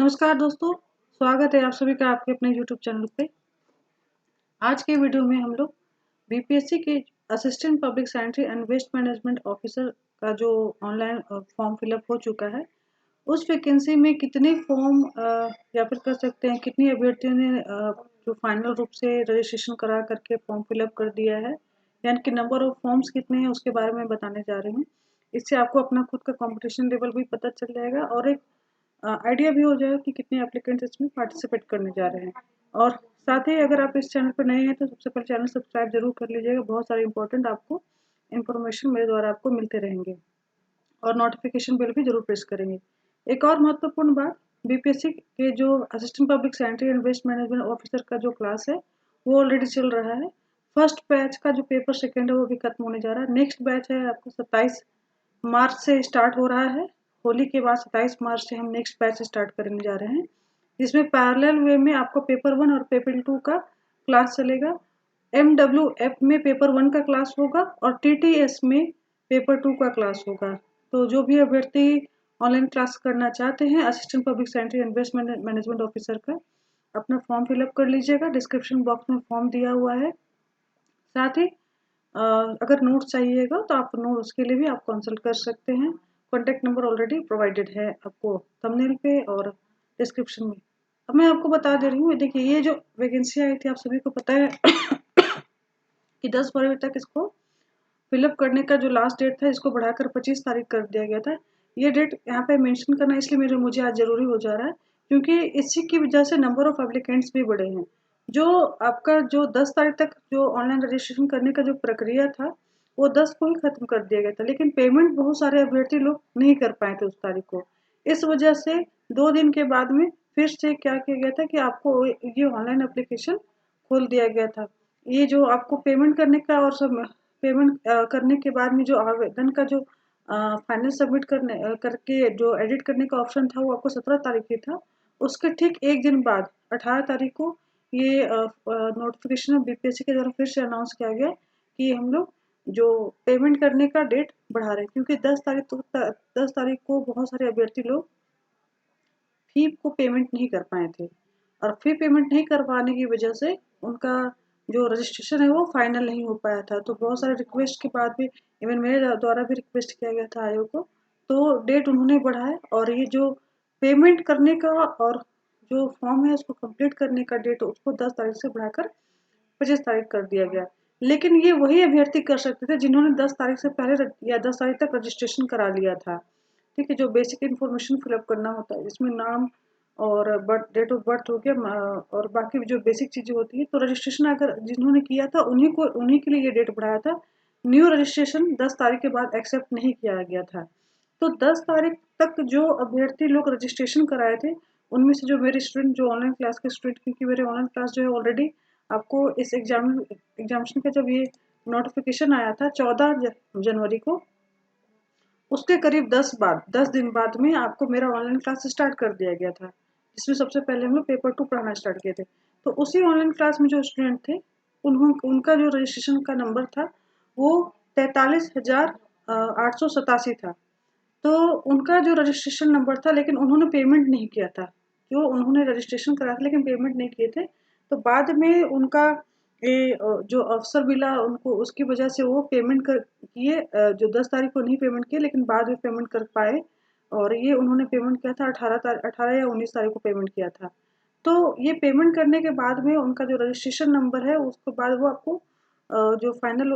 नमस्कार दोस्तों, स्वागत है आप सभी का आपके अपने यूट्यूब चैनल पे। आज के वीडियो में हम लोग बीपीएससी के assistant public sanitary and waste management officer का जो ऑनलाइन फॉर्म फिलअप हो चुका है, उस वैकेंसी में कितने फॉर्म या फिर कर सकते हैं कितनी अभ्यर्थियों ने जो फाइनल रूप से रजिस्ट्रेशन करा करके फॉर्म फिलअप कर दिया है, यानी कि नंबर ऑफ फॉर्म्स कितने हैं उसके बारे में बताने जा रही हूँ। इससे आपको अपना खुद का कंपटीशन लेवल भी पता चल जाएगा और एक आइडिया भी हो जाएगा कि कितने एप्लीकेंट्स इसमें पार्टिसिपेट करने जा रहे हैं। और साथ ही अगर आप इस चैनल पर नए हैं तो सबसे पहले चैनल सब्सक्राइब जरूर कर लीजिएगा। बहुत सारे इंपॉर्टेंट आपको इन्फॉर्मेशन मेरे द्वारा आपको मिलते रहेंगे और नोटिफिकेशन बिल भी जरूर प्रेस करेंगे। एक और महत्वपूर्ण बात, बीपीएससी के जो assistant public sanitary and waste management officer का जो क्लास है वो ऑलरेडी चल रहा है। फर्स्ट बैच का जो पेपर सेकेंड है वो भी खत्म होने जा रहा है। नेक्स्ट बैच है आपको 27 मार्च से स्टार्ट हो रहा है। होली के बाद 27 मार्च से हम नेक्स्ट बैच स्टार्ट करने जा रहे हैं, जिसमें पैरेलल वे में आपको पेपर 1 और पेपर 2 का क्लास चलेगा। MWF में पेपर 1 का क्लास होगा और TTS में पेपर 2 का क्लास होगा। तो जो भी अभ्यर्थी ऑनलाइन क्लास करना चाहते हैं assistant public sanitary and waste management officer का, अपना फॉर्म फिलअप कर लीजिएगा। डिस्क्रिप्शन बॉक्स में फॉर्म दिया हुआ है। साथ ही अगर नोट चाहिएगा तो आप नोट उसके लिए भी आप कंसल्ट कर सकते हैं। कॉन्टैक्ट नंबर ऑलरेडी प्रोवाइडेड है आपको थंबनेल पे और डिस्क्रिप्शन में। अब मैं आपको बता दे रही हूँ, देखिए ये जो वैकेंसी आई थी आप सभी को पता है कि 10 फरवरी तक इसको फिलअप करने का जो लास्ट डेट था इसको बढ़ाकर 25 तारीख कर दिया गया था। ये डेट यहाँ पे मेंशन करना इसलिए मुझे आज ज़रूरी हो जा रहा है क्योंकि इसी की वजह से नंबर ऑफ एप्लीकेंट्स भी बढ़े हैं। जो आपका जो 10 तारीख तक जो ऑनलाइन रजिस्ट्रेशन करने का जो प्रक्रिया था वो 10 को ही खत्म कर दिया गया था, लेकिन पेमेंट बहुत सारे अभ्यर्थी लोग नहीं कर पाए थे उस तारीख को। इस वजह से 2 दिन के बाद में फिर से क्या किया गया था कि आपको ये ऑनलाइन एप्लीकेशन खोल दिया गया था। ये जो आपको पेमेंट करने का और सब पेमेंट करने के बाद में जो आवेदन का जो फाइनल सबमिट करके जो एडिट करने का ऑप्शन था वो आपको 17 तारीख ही था। उसके ठीक एक दिन बाद 18 तारीख को ये नोटिफिकेशन बीपीएससी के द्वारा फिर से अनाउंस किया गया कि हम लोग जो पेमेंट करने का डेट बढ़ा रहे हैं, क्योंकि 10 तारीख को बहुत सारे अभ्यर्थी लोग फी को पेमेंट नहीं कर पाए थे और फी पेमेंट नहीं कर पाने की वजह से उनका जो रजिस्ट्रेशन है वो फाइनल नहीं हो पाया था। तो बहुत सारे रिक्वेस्ट के बाद भी, इवन मेरे द्वारा भी रिक्वेस्ट किया गया था आयोग को, तो डेट उन्होंने बढ़ाया और ये जो पेमेंट करने का और जो फॉर्म है उसको कंप्लीट करने का डेट उसको 10 तारीख से बढ़ाकर 25 तारीख कर दिया गया। लेकिन ये वही अभ्यर्थी कर सकते थे जिन्होंने 10 तारीख से पहले या 10 तारीख तक रजिस्ट्रेशन करा लिया था। ठीक है, जो बेसिक इन्फॉर्मेशन फिलअप करना होता है इसमें नाम और बर्थ, डेट ऑफ बर्थ हो गया और बाकी जो बेसिक चीज़ें होती है। तो रजिस्ट्रेशन अगर जिन्होंने किया था उन्हीं के लिए ये डेट बढ़ाया था। न्यू रजिस्ट्रेशन 10 तारीख के बाद एक्सेप्ट नहीं किया गया था। तो 10 तारीख तक जो अभ्यर्थी लोग रजिस्ट्रेशन कराए थे उनमें से जो मेरे स्टूडेंट जो ऑनलाइन क्लास के स्टूडेंट, क्योंकि मेरे ऑनलाइन क्लास जो है ऑलरेडी आपको इस एग्जामिनेशन का जब ये नोटिफिकेशन आया था 14 जनवरी को, उसके करीब 10 दिन बाद में आपको मेरा ऑनलाइन क्लास स्टार्ट कर दिया गया था, जिसमें सबसे पहले हम लोग पेपर 2 पढ़ाना स्टार्ट किए थे। तो उसी ऑनलाइन क्लास में जो स्टूडेंट थे उनका जो रजिस्ट्रेशन का नंबर था वो 43,887 था। तो उनका जो रजिस्ट्रेशन नंबर था, लेकिन उन्होंने पेमेंट नहीं किया था। जो उन्होंने रजिस्ट्रेशन करा था लेकिन पेमेंट नहीं किए थे, तो बाद में उनका जो अवसर मिला उनको, उसकी वजह से वो पेमेंट कर किए। जो 10 तारीख को नहीं पेमेंट किए लेकिन बाद में पेमेंट कर पाए, और ये उन्होंने पेमेंट किया था 18 या 19 तारीख को पेमेंट किया था। तो ये पेमेंट करने के बाद में उनका जो रजिस्ट्रेशन नंबर है उसके बाद वो आपको जो फाइनल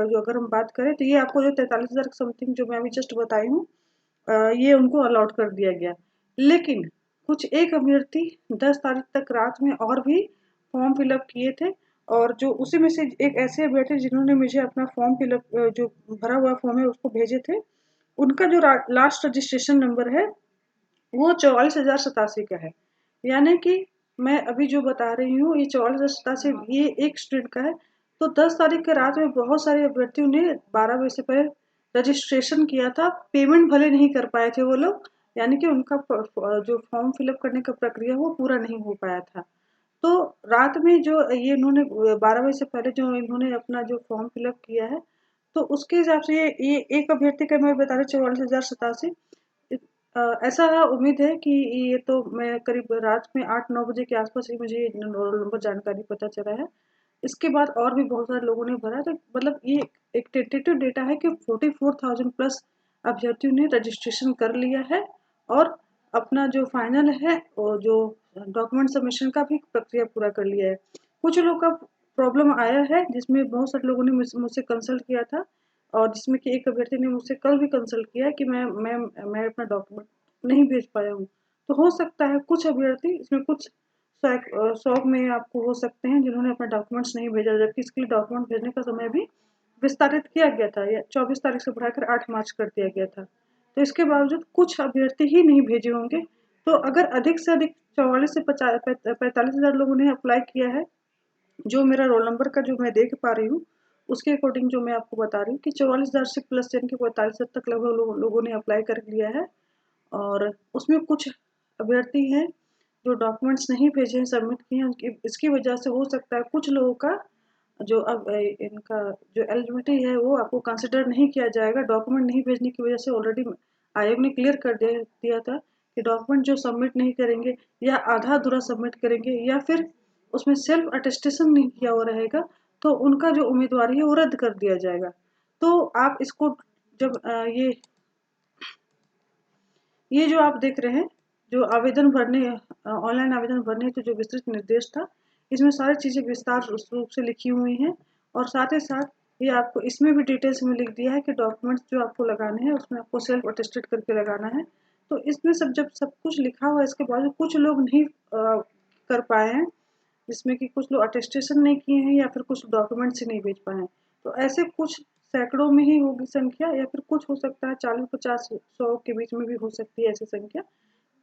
जो अगर हम बात करें तो ये आपको जो 43,000 समथिंग जो मैं अभी जस्ट बताई हूँ, ये उनको अलॉट कर दिया गया। लेकिन कुछ एक अभ्यर्थी 10 तारीख तक रात में और भी फॉर्म फिलअप किए थे, और जो उसी में से एक ऐसे अभ्यर्थी जिन्होंने मुझे अपना फॉर्म फिलअप जो भरा हुआ फॉर्म है उसको भेजे थे, उनका जो लास्ट रजिस्ट्रेशन नंबर है वो 44,087 का है। यानी कि मैं अभी जो बता रही हूँ ये 44,087 ये एक स्टूडेंट का है। तो 10 तारीख के रात में बहुत सारे अभ्यर्थियों ने 12 बजे से पहले रजिस्ट्रेशन किया था, पेमेंट भले नहीं कर पाए थे वो लोग, यानी कि उनका जो फॉर्म फिलअप करने का प्रक्रिया वो पूरा नहीं हो पाया था। तो रात में जो ये इन्होंने 12 बजे से पहले जो इन्होंने अपना जो फॉर्म फिलअप किया है, तो उसके हिसाब से ये एक अभ्यर्थी का मैं बता रही 44,087, ऐसा उम्मीद है कि ये तो मैं करीब रात में 8-9 बजे के आसपास ही मुझे रोल नंबर जानकारी पता चला है। इसके बाद और भी बहुत सारे लोगों ने भरा, तो मतलब ये एक टेंटेटिव डेटा है कि 44,000 प्लस अभ्यर्थियों ने रजिस्ट्रेशन कर लिया है और अपना जो फाइनल है और जो डॉक्यूमेंट सबमिशन का भी प्रक्रिया पूरा कर लिया है। कुछ लोग का प्रॉब्लम आया है जिसमें बहुत सारे लोगों ने मुझसे कंसल्ट किया था, और जिसमें कि एक अभ्यर्थी ने मुझसे कल भी कंसल्ट किया कि मैं अपना डॉक्यूमेंट नहीं भेज पाया हूँ। तो हो सकता है कुछ अभ्यर्थी इसमें कुछ 100 में आपको हो सकते हैं जिन्होंने अपना डॉक्यूमेंट्स नहीं भेजा, जबकि इसके लिए डॉक्यूमेंट भेजने का समय भी विस्तारित किया गया था, या 24 तारीख से बढ़ाकर 8 मार्च कर दिया गया था। तो इसके बावजूद कुछ अभ्यर्थी ही नहीं भेजे होंगे। तो अगर अधिक से अधिक 44 से 45,000 लोगों ने अप्लाई किया है, जो मेरा रोल नंबर का जो मैं देख पा रही हूँ, उसके अकॉर्डिंग जो मैं आपको बता रही हूँ कि 44,000 से प्लस यानी कि 45,000 तक लगभग लोगों ने अप्लाई कर लिया है। और उसमें कुछ अभ्यर्थी हैं जो डॉक्यूमेंट्स नहीं भेजे हैं, सबमिट किए हैं, उनकी इसकी वजह से हो सकता है कुछ लोगों का जो अब इनका जो एलिजिबिलिटी है वो आपको कंसिडर नहीं किया जाएगा। डॉक्यूमेंट नहीं भेजने की वजह से ऑलरेडी आयोग ने क्लियर कर दिया था कि डॉक्यूमेंट जो सबमिट नहीं करेंगे या आधा अधूरा सबमिट करेंगे या फिर उसमें सेल्फ अटेस्टेशन नहीं किया हुआ रहेगा, तो उनका जो उम्मीदवारी है वो रद्द कर दिया जाएगा। तो आप इसको जब ये जो आप देख रहे हैं, जो आवेदन भरने ऑनलाइन आवेदन भरने तो जो विस्तृत निर्देश था, इसमें सारी चीज़ें विस्तार रूप से लिखी हुई हैं, और साथ ही साथ ये आपको इसमें भी डिटेल्स में लिख दिया है कि डॉक्यूमेंट्स जो आपको लगाने हैं उसमें आपको सेल्फ अटेस्टेड करके लगाना है। तो इसमें जब सब कुछ लिखा हुआ है, इसके बावजूद कुछ लोग नहीं कर पाए हैं, जिसमें कि कुछ लोग अटेस्टेशन नहीं किए हैं या फिर कुछ डॉक्यूमेंट्स ही नहीं भेज पाए हैं। तो ऐसे कुछ सैकड़ों में ही होगी संख्या, या फिर कुछ हो सकता है 40-50-100 के बीच में भी हो सकती है ऐसी संख्या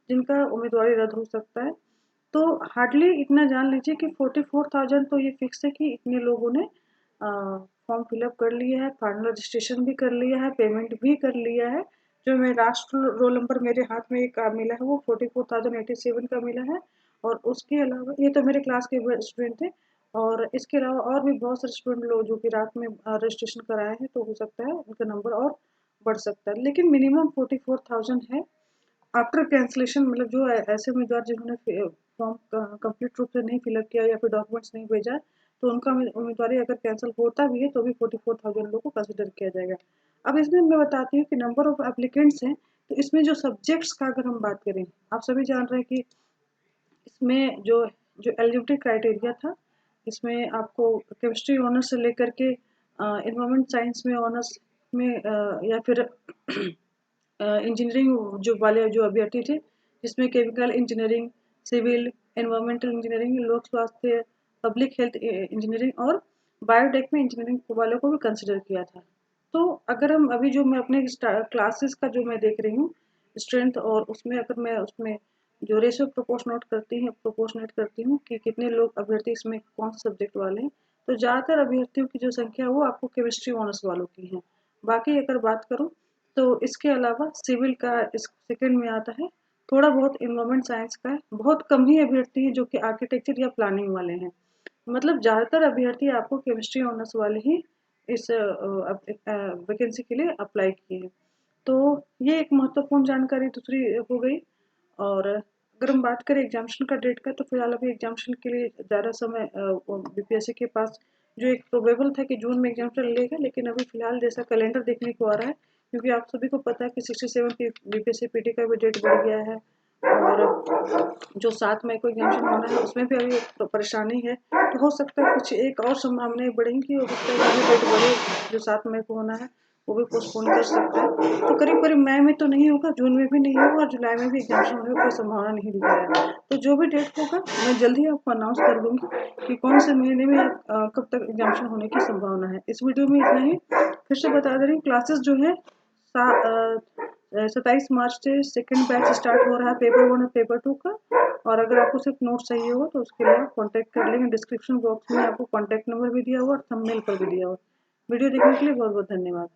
जिनका उम्मीदवारी रद्द हो सकता है। तो हार्डली इतना जान लीजिए कि 44,000 तो ये फिक्स है कि इतने लोगों ने फॉर्म फिलअप कर लिया है, फाइनल रजिस्ट्रेशन भी कर लिया है, पेमेंट भी कर लिया है। जो मेरा लास्ट रोल नंबर मेरे हाथ में एक मिला है वो 44,087 का मिला है। और उसके अलावा ये तो मेरे क्लास के स्टूडेंट थे, और इसके अलावा और भी बहुत सारे स्टूडेंट लोग जो कि रात में रजिस्ट्रेशन कराए हैं, तो हो सकता है उनका नंबर और बढ़ सकता है, लेकिन मिनिमम 44,000 है। आफ्टर कैंसलेशन मतलब जो ऐसे उम्मीदवार जिन्होंने फॉर्म कंप्लीट रूप से नहीं फिलअप किया या फिर डॉक्यूमेंट्स नहीं भेजा, तो उनका उम्मीदवारी अगर कैंसिल होता भी है तो भी 44,000 लोगों को कंसिडर किया जाएगा। अब इसमें मैं बताती हूँ कि नंबर ऑफ एप्लीकेंट्स हैं, तो इसमें जो सब्जेक्ट्स का अगर हम बात करें, आप सभी जान रहे हैं कि इसमें जो जो एलिजिबिलिटी क्राइटेरिया था, इसमें आपको केमिस्ट्री ऑनर्स से लेकर के इन्वायरमेंट साइंस में ऑनर्स में या फिर इंजीनियरिंग जो वाले जो अभ्यर्थी थे, जिसमें chemical engineering, civil, environmental engineering, लोक स्वास्थ्य, पब्लिक हेल्थ इंजीनियरिंग और बायोटेक में इंजीनियरिंग वालों को भी कंसिडर किया था। तो अगर हम अभी जो मैं अपने क्लासेस का जो मैं देख रही हूँ स्ट्रेंथ, और उसमें अगर मैं उसमें जो रेशियो प्रोपोर्शनेट करती हूँ कि कितने लोग अभ्यर्थी इसमें कौन से सब्जेक्ट वाले हैं, तो ज़्यादातर अभ्यर्थियों की जो संख्या है वो आपको केमिस्ट्री ऑनर्स वालों की है। बाकी अगर बात करूँ तो इसके अलावा सिविल का इस सेकंड में आता है, थोड़ा बहुत इन्वायरमेंट साइंस का है, बहुत कम ही अभ्यर्थी हैं जो कि आर्किटेक्चर या प्लानिंग वाले हैं। मतलब ज़्यादातर अभ्यर्थी आपको केमिस्ट्री ऑनर्स वाले ही इस वैकेंसी के लिए अप्लाई किए हैं। तो ये एक महत्वपूर्ण जानकारी दूसरी हो गई। और अगर हम बात करें एग्जामिनेशन का डेट का, तो फिलहाल अभी एग्जामिनेशन के लिए ज़्यादा समय बीपीएससी के पास जो एक प्रोबेबल था कि जून में एग्जामिनेशन लेगा, लेकिन अभी फिलहाल जैसा कैलेंडर देखने को आ रहा है, क्योंकि आप सभी को पता है कि 67 की बीपीएससी पीटी का भी डेट बढ़ गया है, और जो 7 मई को एग्जामिनेशन होना है उसमें भी अभी तो परेशानी है। तो हो सकता है कुछ एक और संभावनाएं बढ़ेंगी, हो सकता है कि डेट बढ़े, जो 7 मई को होना है वो भी पोस्टपोन कर सकते हैं। तो करीब करीब मई में तो नहीं होगा, जून में भी नहीं होगा, और जुलाई में भी एग्जामिनेशन होने की कोई संभावना नहीं दिख रहा है। तो जो भी डेट होगा मैं जल्दी आपको अनाउंस कर दूंगी कि कौन से महीने में कब तक एग्जामिनेशन होने की संभावना है। इस वीडियो में इतना ही। फिर से बता दे रही हूँ, क्लासेस जो है 27 मार्च से सेकेंड बैच स्टार्ट हो रहा है, पेपर 1 और पेपर 2 का। और अगर आपको सिर्फ नोट चाहिए हो तो उसके लिए आप कॉन्टैक्ट कर लेंगे। डिस्क्रिप्शन बॉक्स में आपको कॉन्टैक्ट नंबर भी दिया हुआ और थंबनेल पर भी दिया हुआ। वीडियो देखने के लिए बहुत बहुत धन्यवाद।